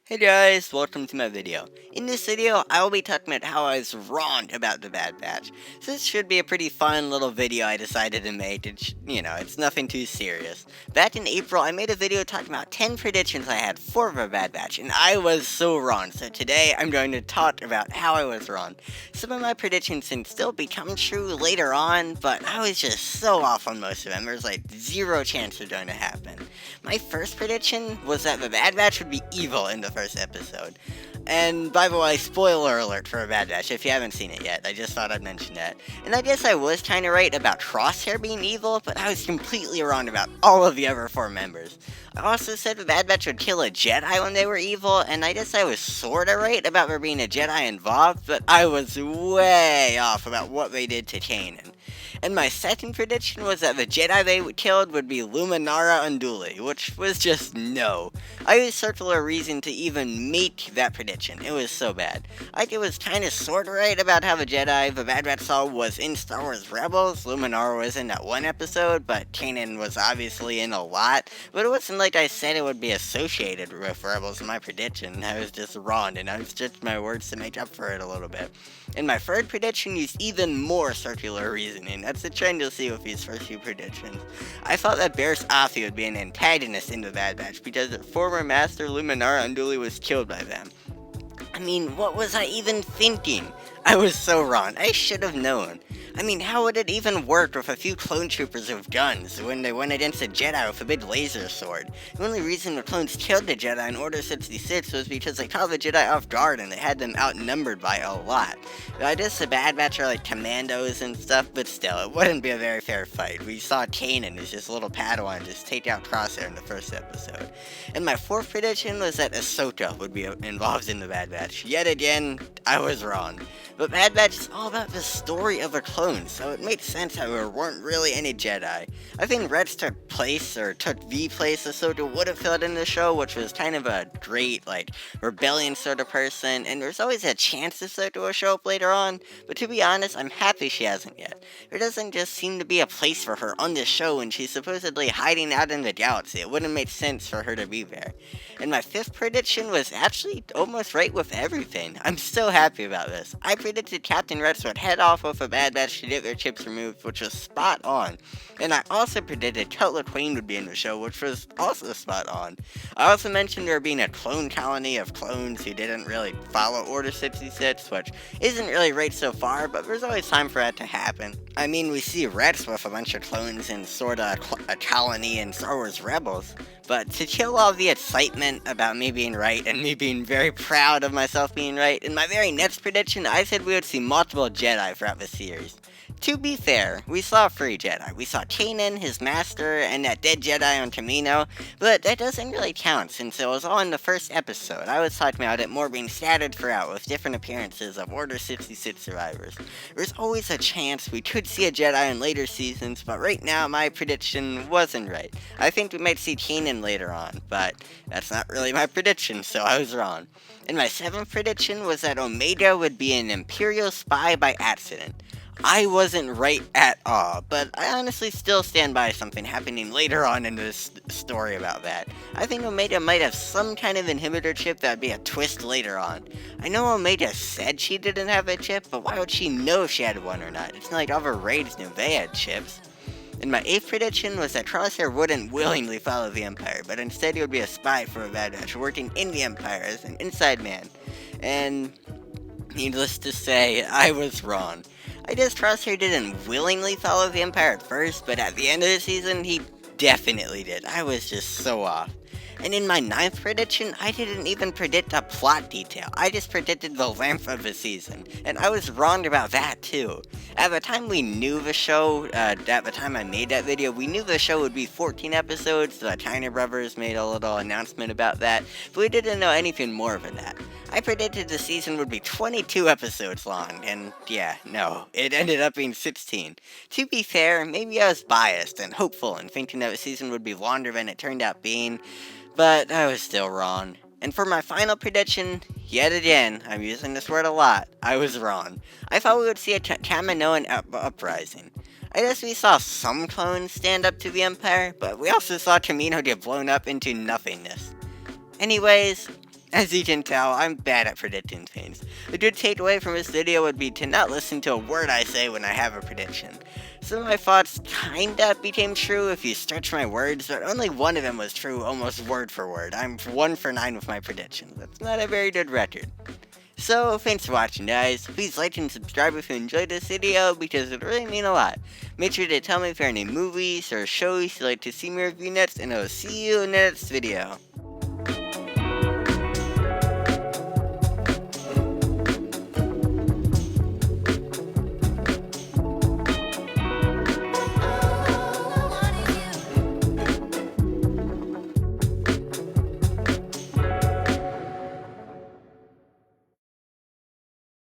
Hey guys, welcome to my video. In this video, I will be talking about how I was wrong about the Bad Batch. So this should be a pretty fun little video I decided to make. It's nothing too serious. Back in April, I made a video talking about 10 predictions I had for the Bad Batch, and I was so wrong. So today, I'm going to talk about how I was wrong. Some of my predictions can still become true later on, but I was just so off on most of them. There's like zero chance they're going to happen. My first prediction was that the Bad Batch would be evil in the first episode. And by the way, spoiler alert for a Bad Batch if you haven't seen it yet. I just thought I'd mention that. And I guess I was kind of right about Crosshair being evil, but I was completely wrong about all of the other four members. I also said the Bad Batch would kill a Jedi when they were evil, and I guess I was sorta right about there being a Jedi involved, but I was way off about what they did to Kanan. And my second prediction was that the Jedi they killed would be Luminara Unduli, which was just no. I used circular reason to even make that prediction. It was so bad. It was kinda sorta right about how the Jedi the Bad Batch saw was in Star Wars Rebels. Luminara was in that one episode, but Kanan was obviously in a lot. But it wasn't like I said it would be associated with Rebels in my prediction. I was just wrong, and I was just my words to make up for it a little bit. And my third prediction used even more circular reasoning. That's the trend you'll see with these first few predictions. I thought that Barriss Offee would be an antagonist in the Bad Batch because their former master Luminara Unduli was killed by them. I mean, what was I even thinking? I was so wrong. I should have known. I mean, how would it even work with a few clone troopers with guns when they went against a Jedi with a big laser sword? The only reason the clones killed the Jedi in Order 66 was because they caught the Jedi off guard and they had them outnumbered by a lot. I guess the Bad Batch are like commandos and stuff, but still, it wouldn't be a very fair fight. We saw Kanan as just little Padawan just take out Crosshair in the first episode. And my fourth prediction was that Ahsoka would be involved in the Bad Batch. Yet again, I was wrong. But Bad Batch is all about the story of a clone, so it made sense that there weren't really any Jedi. I think Rex took the place Ahsoka would have filled in the show, which was kind of a great, rebellion sort of person, and there's always a chance Ahsoka will show up later on, but to be honest, I'm happy she hasn't yet. There doesn't just seem to be a place for her on this show when she's supposedly hiding out in the galaxy. It wouldn't make sense for her to be there. And my fifth prediction was actually almost right with everything. I'm so happy about this. I predicted Captain Rex would head off with a Bad Batch to get their chips removed, which was spot on. And I also predicted Cutler Queen would be in the show, which was also spot on. I also mentioned there being a clone colony of clones who didn't really follow Order 66, which isn't really right so far, but there's always time for that to happen. I mean, we see Rex with a bunch of clones in sorta a colony in Star Wars Rebels, but to kill all the excitement about me being right and me being very proud of myself being right, in my very next prediction, I said we would see multiple Jedi throughout the series. To be fair, we saw 3 Jedi. We saw Kanan, his master, and that dead Jedi on Kamino, but that doesn't really count since it was all in the first episode. I was talking about it more being scattered throughout with different appearances of Order 66 survivors. There's always a chance we could see a Jedi in later seasons, but right now my prediction wasn't right. I think we might see Kanan later on, but that's not really my prediction, so I was wrong. And my 7th prediction was that Omega would be an Imperial spy by accident. I wasn't right at all, but I honestly still stand by something happening later on in this story about that. I think Omega might have some kind of inhibitor chip that'd be a twist later on. I know Omega said she didn't have a chip, but why would she know if she had one or not? It's not like other raids knew they had chips. And my 8th prediction was that Crosshair wouldn't willingly follow the Empire, but instead he would be a spy for a Bad Batch, working in the Empire as an inside man. And needless to say, I was wrong. I guess Crosshair didn't willingly follow the Empire at first, but at the end of the season, he definitely did. I was just so off. And in my 9th prediction, I didn't even predict a plot detail. I just predicted the length of the season. And I was wrong about that too. At the time we knew the show, at the time I made that video, we knew the show would be 14 episodes. The China Brothers made a little announcement about that, but we didn't know anything more than that. I predicted the season would be 22 episodes long, and yeah, no, it ended up being 16. To be fair, maybe I was biased and hopeful in thinking that the season would be longer than it turned out being, but I was still wrong. And for my final prediction, yet again, I'm using this word a lot, I was wrong. I thought we would see a Kaminoan uprising. I guess we saw some clones stand up to the Empire, but we also saw Kamino get blown up into nothingness. Anyways, As you can tell, I'm bad at predicting things. A good takeaway from this video would be to not listen to a word I say when I have a prediction. Some of my thoughts kinda became true if you stretch my words, but only one of them was true almost word for word. I'm 1 for 9 with my predictions. That's not a very good record. So, thanks for watching, guys. Please like and subscribe if you enjoyed this video, because it would really mean a lot. Make sure to tell me if there are any movies or shows you'd like to see me review next, and I will see you in the next video.